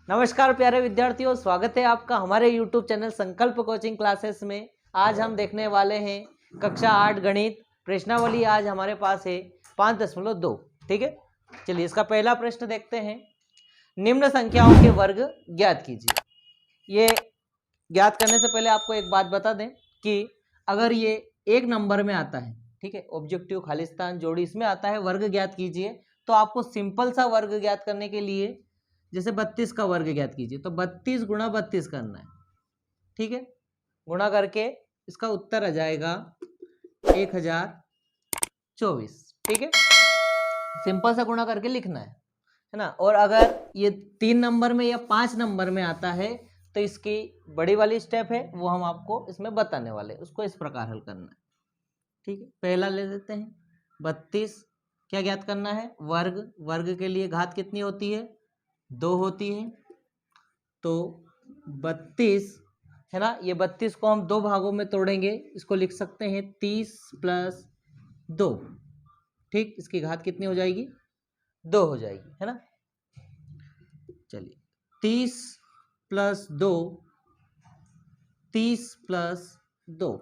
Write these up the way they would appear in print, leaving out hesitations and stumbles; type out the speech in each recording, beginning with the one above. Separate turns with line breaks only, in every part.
नमस्कार प्यारे विद्यार्थियों, स्वागत है आपका हमारे YouTube चैनल संकल्प कोचिंग क्लासेस में। आज हम देखने वाले हैं कक्षा 8 गणित। प्रश्नावली आज हमारे पास है 5.2। ठीक है, चलिए इसका पहला प्रश्न देखते हैं। निम्न संख्याओं के वर्ग ज्ञात कीजिए। ये ज्ञात करने से पहले आपको एक बात बता दें कि अगर ये एक नंबर में आता है, ठीक है, ऑब्जेक्टिव, खालिस्तान, जोड़ी, इसमें आता है वर्ग ज्ञात कीजिए, तो आपको सिंपल सा वर्ग ज्ञात करने के लिए जैसे 32 का वर्ग ज्ञात कीजिए तो 32 गुणा 32 करना है। ठीक है, गुणा करके इसका उत्तर आ जाएगा 1024। ठीक है, सिंपल सा गुणा करके लिखना है ना। और अगर ये 3 नंबर में या 5 नंबर में आता है तो इसकी बड़ी वाली स्टेप है वो हम आपको इसमें बताने वाले, उसको इस प्रकार हल करना है। ठीक है, पहला ले लेते हैं 32। क्या ज्ञात करना है? वर्ग। वर्ग के लिए घात कितनी होती है? 2 होती है। तो 32 है ना, ये 32 को हम दो भागों में तोड़ेंगे, इसको लिख सकते हैं 30 + 2। ठीक, इसकी घात कितनी हो जाएगी? 2 हो जाएगी, है ना। चलिए 30 + 2, 30 + 2।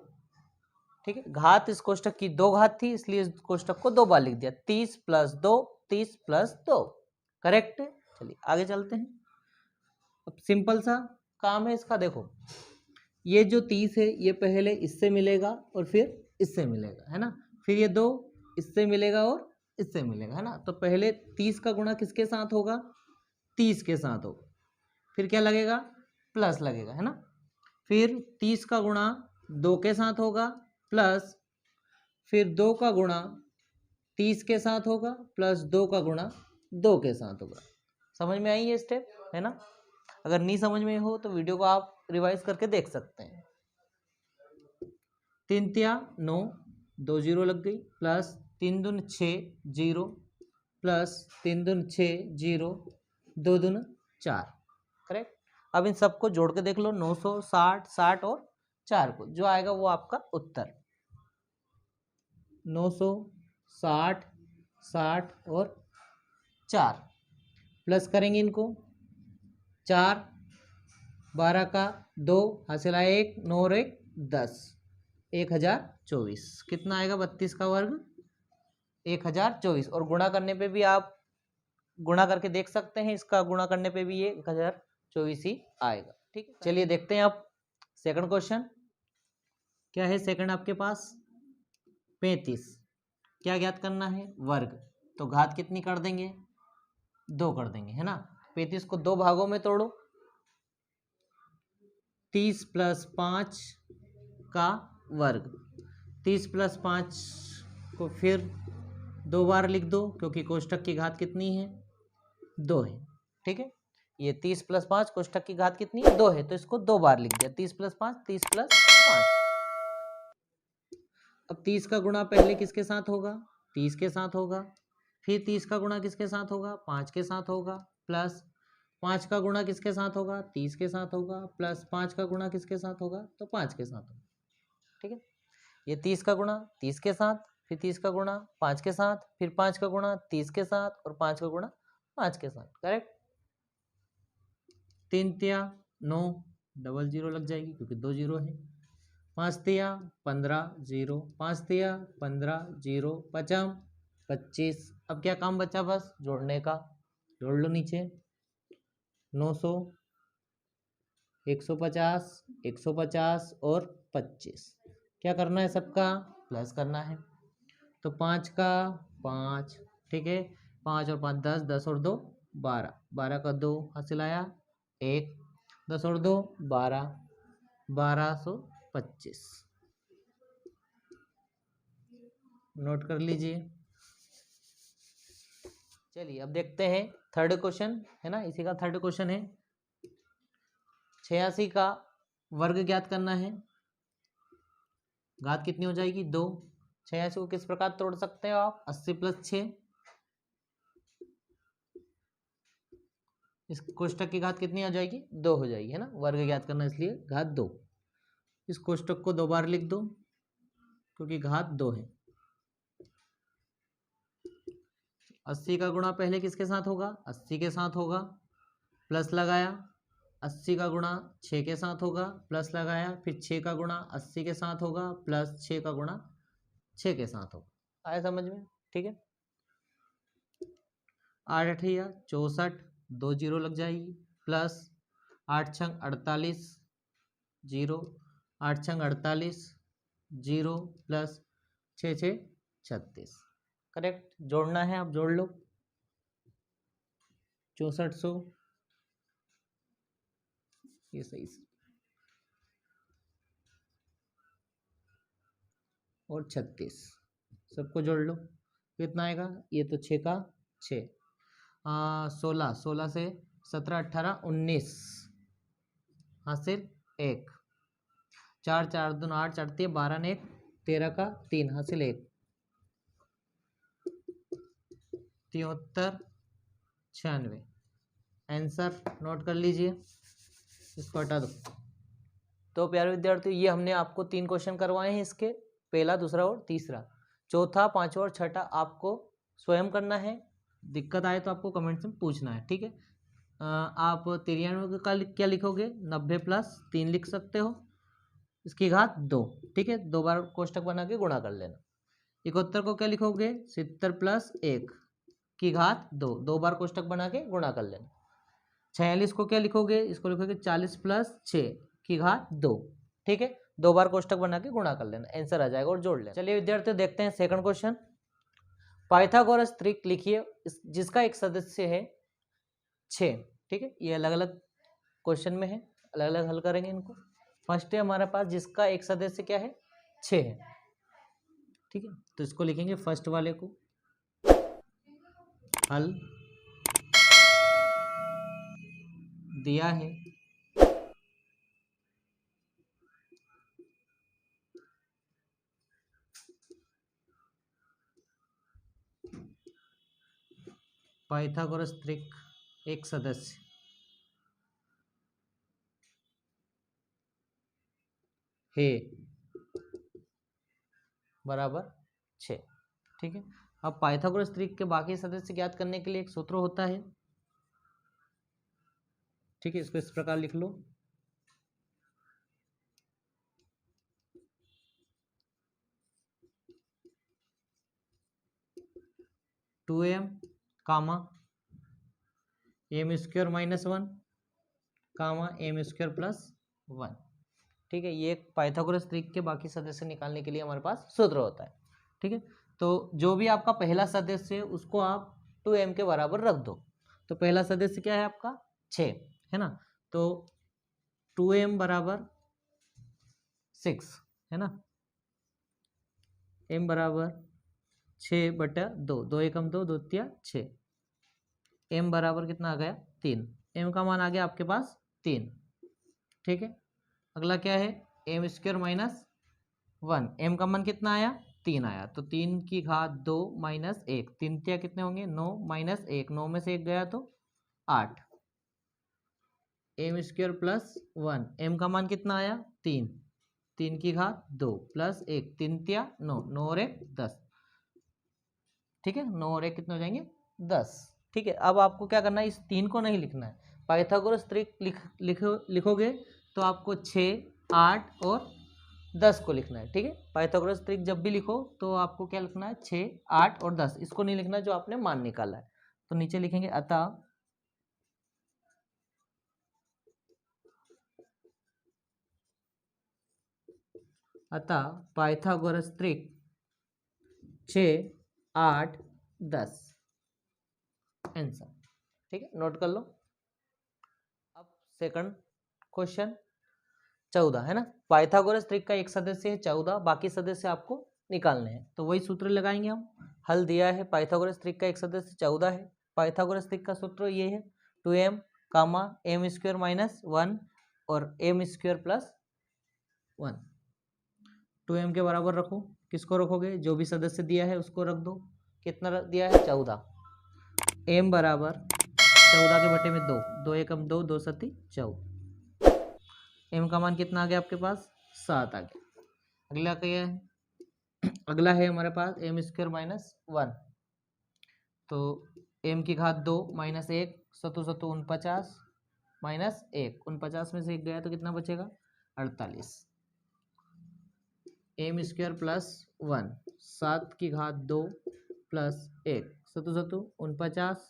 ठीक है, घात इस कोष्टक की 2 घात थी, इसलिए इस कोष्टक को 2 बार लिख दिया। 30 + 2, 30 + 2, करेक्ट। चलिए आगे चलते हैं। अब सिंपल सा काम है इसका। देखो, ये जो 30 है ये पहले इससे मिलेगा और फिर इससे मिलेगा, है ना। फिर ये 2 इससे मिलेगा और इससे मिलेगा, है ना। तो पहले 30 का गुणा किसके साथ होगा? 30 के साथ होगा। फिर क्या लगेगा? प्लस लगेगा, है ना। फिर 30 का गुणा 2 के साथ होगा, प्लस फिर 2 का गुणा 30 के साथ होगा, प्लस 2 का गुणा 2 के साथ होगा। समझ में आई ये स्टेप, है ना। अगर नहीं समझ में हो तो वीडियो को आप रिवाइज करके देख सकते हैं। 3 तिया 9, 2 जीरो लग गई, plus 3 Doon 6 zero, plus 3 Doon 6 zero, 2 Doon 4, correct. अब इन सबको जोड़ के देख लो, 960, 60 और 4 को, जो आएगा वो आपका उत्तर। 960, 60 और 4 प्लस करेंगे इनको। 4 12 का 2 हासिल आया 1, 9 और 1 10, 1024। कितना आएगा 32 का वर्ग? 1024। और गुणा करने पे भी आप गुणा करके देख सकते हैं, इसका गुणा करने पे भी ये 1024 ही आएगा। ठीक है, चलिए देखते हैं अब सेकंड क्वेश्चन। क्या है सेकंड आपके पास? 35। क्या ज्ञात करना है? वर्ग। तो घात कितनी कर देंगे? 2 कर देंगे, है ना। 35 को दो भागों में तोड़ो, 30 + 5 का वर्ग। 30 + 5 को फिर 2 बार लिख दो, क्योंकि कोष्टक की घात कितनी है? 2 है। ठीक है, ये 30 + 5 कोष्टक की घात कितनी है? 2 है, तो इसको 2 बार लिख दिया। 30 + 5, 30 + 5। अब 30 का गुणा पहले किसके साथ होगा? 30 के साथ होगा। फिर 30 का गुणा किसके साथ होगा? 5 के साथ होगा, प्लस 5 का गुणा किसके साथ होगा? 30 के साथ होगा, प्लस 5 का गुणा किसके साथ होगा? तो 5 के साथ होगा। ठीक है, ये 30 का गुणा 30 के साथ, फिर 30 का गुणा 5 के साथ, फिर 5 का गुणा 30 के साथ और 5 का गुणा 5 के साथ, करेक्ट। 3 तिया 9, डबल जीरो लग जाएगी क्योंकि 2 जीरो है। 5 तिया 15 जीरो, 5 तिया 15 जीरो, 5 25। अब क्या काम बचा? बस जोड़ने का। जोड़ लो नीचे। 900, 150, 150 और 25। क्या करना है? सबका प्लस करना है। तो 5 का 5, ठीक है, 5 और 5 10, 10 और 2 12, 12 का 2 हासिल आया 1, 10 और 2 12, 1225। नोट कर लीजिए। चलिए अब देखते हैं थर्ड क्वेश्चन, है ना, इसी का थर्ड क्वेश्चन है। 86 का वर्ग ज्ञात करना है। घात कितनी हो जाएगी? 2। 86 को किस प्रकार तोड़ सकते हो आप? 80 + 6। इस कोष्टक की घात कितनी हो जाएगी? 2 हो जाएगी, है ना। वर्ग ज्ञात करना इसलिए घात 2। इस कोष्टक को 2 बार लिख दो क्योंकि घात 2 है। 80 का गुणा पहले किसके साथ होगा? 80 के साथ होगा, प्लस लगाया 80 का गुणा 6 के साथ होगा, प्लस लगाया फिर 6 का गुणा 80 के साथ होगा, प्लस 6 का गुणा 6 के साथ होगा। आया समझ में? ठीक है, 8 अठैया 64, 2 जीरो लग जाएगी, plus 8 छंग 48 zero, 8 छंग 48 zero, plus 6 6 36। Correct, जोड़ना है, आप जोड़ लो। 6400 ये सही से, और 36 सबको जोड़ लो, कितना आएगा? ये तो 6 का 6, 16, 16 से 17 18 19 हासिल 1, 4 4 2 8 4 3 12 ने 1 13 का 3 हासिल 1, 73 96। आंसर नोट कर लीजिए, इसको हटा दो। तो प्यारे विद्यार्थियों, ये हमने आपको 3 क्वेश्चन करवाए हैं, इसके पहला, दूसरा और तीसरा। चौथा, पांचवा और छठा आपको स्वयं करना है। दिक्कत आए तो आपको कमेंट्स में पूछना है, ठीक है। आप 93 का क्या लिखोगे? 90 प्लस 3 लिख सकते हो, इसकी घात 2, ठीक है। 2 बार कोष्टक बना के गुणा कर लेना। 71 को क्या लिखोगे? 70 प्लस 1 की घात 2, 2 बार कोष्टक बना के गुणा कर लेना। 46 को क्या लिखोगे? इसको लिखोगे 40 प्लस 6 की घात 2, ठीक है। 2 बार कोष्टक बना के गुणा कर लेना, आंसर आ जाएगा और जोड़ लेना। चलिए विद्यार्थियों, देखते हैं सेकंड क्वेश्चन। पाइथागोरस त्रिक लिखिए जिसका एक सदस्य है 6, ठीक है। ये अलग अलग क्वेश्चन में है, अलग अलग हल करेंगे इनको। फर्स्ट है हमारे पास जिसका एक सदस्य क्या है? 6 है, ठीक है। तो इसको लिखेंगे फर्स्ट वाले को, हल दिया है पाइथागोरस त्रिक एक सदस्य है बराबर 6, ठीक है। अब पाइथागोरस त्रिक के बाकी सदस्य ज्ञात करने के लिए एक सूत्र होता है, ठीक है। इसको इस प्रकार लिख लो, two M comma M square minus 1 comma M square plus 1, ठीक है। ये पाइथागोरस त्रिक के बाकी सदस्य निकालने के लिए हमारे पास सूत्र होता है, ठीक है। तो जो भी आपका पहला सदस्य है उसको आप 2m के बराबर रख दो। तो पहला सदस्य क्या है आपका? 6 है ना, तो 2m बराबर 6 है ना, m बराबर 6/2, 2 एकम 2, 2 तिया 6, m बराबर कितना आ गया? 3, m का मान आ गया आपके पास 3, ठीक है। अगला क्या है? एम स्क्वायर माइनस 1, m का मान कितना आया? 3 आया, तो 3 की घात 2 माइनस 1, 3 तिया कितने होंगे? 9 माइनस 1, 9 में से 1 गया तो 8, एम स्क्वायर प्लस 1, m का मान कितना आया? 3, 3 की घात 2 प्लस 1, 3 तिया 9, 9 और 1 10, ठीक है। 9 और 1 कितने हो जाएंगे? 10, ठीक है। अब आपको क्या करना है? इस 3 को नहीं लिखना है, पाइथागोरस त्रिक लिखोगे तो आपको 6, 8 और 10 को लिखना है, ठीक है। पाइथागोरस त्रिक जब भी लिखो तो आपको क्या लिखना है? 6, 8 और 10, इसको नहीं लिखना जो आपने मान निकाला है। तो नीचे लिखेंगे अतः पाइथागोरस त्रिक 6, 8, 10 आंसर, ठीक है। नोट कर लो। अब सेकंड क्वेश्चन 14 है ना, पाइथागोरस त्रिक का एक सदस्य है 14, बाकी सदस्य आपको निकालने हैं। तो वही सूत्र लगाएंगे हम, हल दिया है पाइथागोरस त्रिक का एक सदस्य 14 है। पाइथागोरस त्रिक का सूत्र ये है 2m कामा एम स्क्वायर माइनस 1 और एम स्क्वायर प्लस 1, 2m के बराबर रखो। किसको रखोगे? जो भी सदस्य दिया है उसको रख दो। कितना दिया है? 14, m बराबर 14 के बटे में 2, 2 एकम 2, 2 सती 14, m का मान कितना आ गया आपके पास? 7 आ गया। अगला क्या है? अगला है हमारे पास एम स्क्वायर माइनस 1, तो m की घात 2 माइनस 1, 7 7 49, माइनस 1, 49 में से 1 गया तो कितना बचेगा 48। एम स्क्वायर प्लस 1, 7 की घात 2 प्लस 1, सतु सतु 49,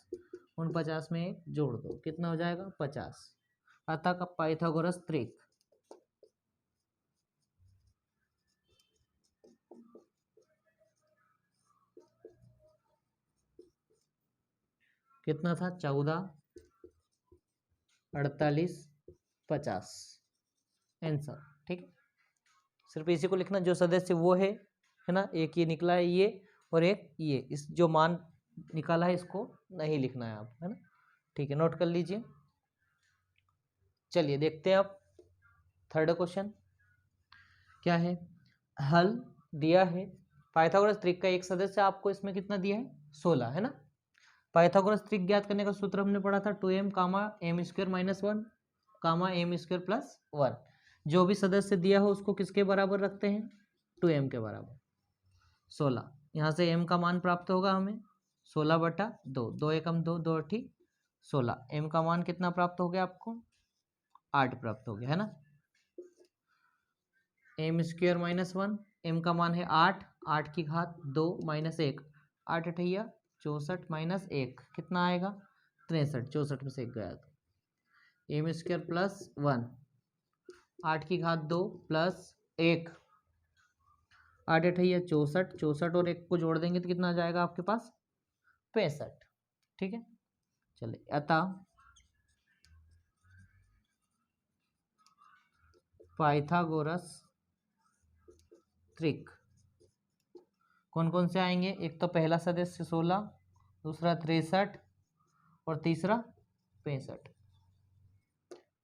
49 में 1 जोड़ दो कितना हो जाएगा 50। अतः का पाइथागोरस त्रिक कितना था 14, 48, 50 आंसर। ठीक, सिर्फ इसी को लिखना, जो सदस्य वो है ना, एक ये निकला है ये और एक ये, इस जो मान निकाला है इसको नहीं लिखना है आप, है ना। ठीक है, नोट कर लीजिए। चलिए देखते हैं अब थर्ड क्वेश्चन क्या है। हल दिया है पाइथागोरस त्रिक का एक सदस्य आपको इसमें कितना दिया है 16, है ना। पाइथागोरस त्रिक ज्ञात करने का सूत्र हमने पढ़ा था 2m कामा M square minus 1 comma M square plus 1। जो भी सदस्य दिया हो उसको किसके बराबर रखते हैं 2m के बराबर 16। यहाँ से m का मान प्राप्त होगा हमें 16/2, 2 एकम 2, 2 अठी 16। m का मान कितना प्राप्त हो गया आपको 8 प्राप्त हो गया, है ना। एम स्क्वायर माइनस 1, m का मान है 8, 8 की घात 2 माइनस 1, 8 अठैया 64 माइनस 1 कितना आएगा 63, 64 में से 1 गया तो एम स्क्वायर प्लस 1, 8 की घात 2 प्लस 1, 8 अठैया 64, 64 और 1 को जोड़ देंगे तो कितना आ जाएगा आपके पास 65। ठीक है, चलिए अतः पाइथागोरस त्रिक कौन कौन से आएंगे, एक तो पहला सदस्य 16, दूसरा 63 और तीसरा 65।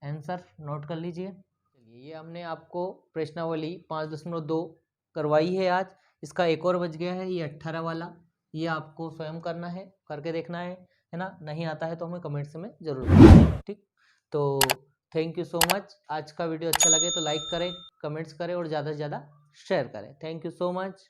आंसर नोट कर लीजिए। चलिए ये हमने आपको प्रश्नावली 5.2 करवाई है आज, इसका एक और बच गया है ये 18 वाला, ये आपको स्वयं करना है, करके देखना है ना। नहीं आता है तो हमें कमेंट्स में जरूर बताइए। ठीक, तो थैंक यू सो मच। आज का वीडियो अच्छा लगे तो लाइक करें, कमेंट्स करें और ज़्यादा से ज़्यादा शेयर करें। Thank you so much.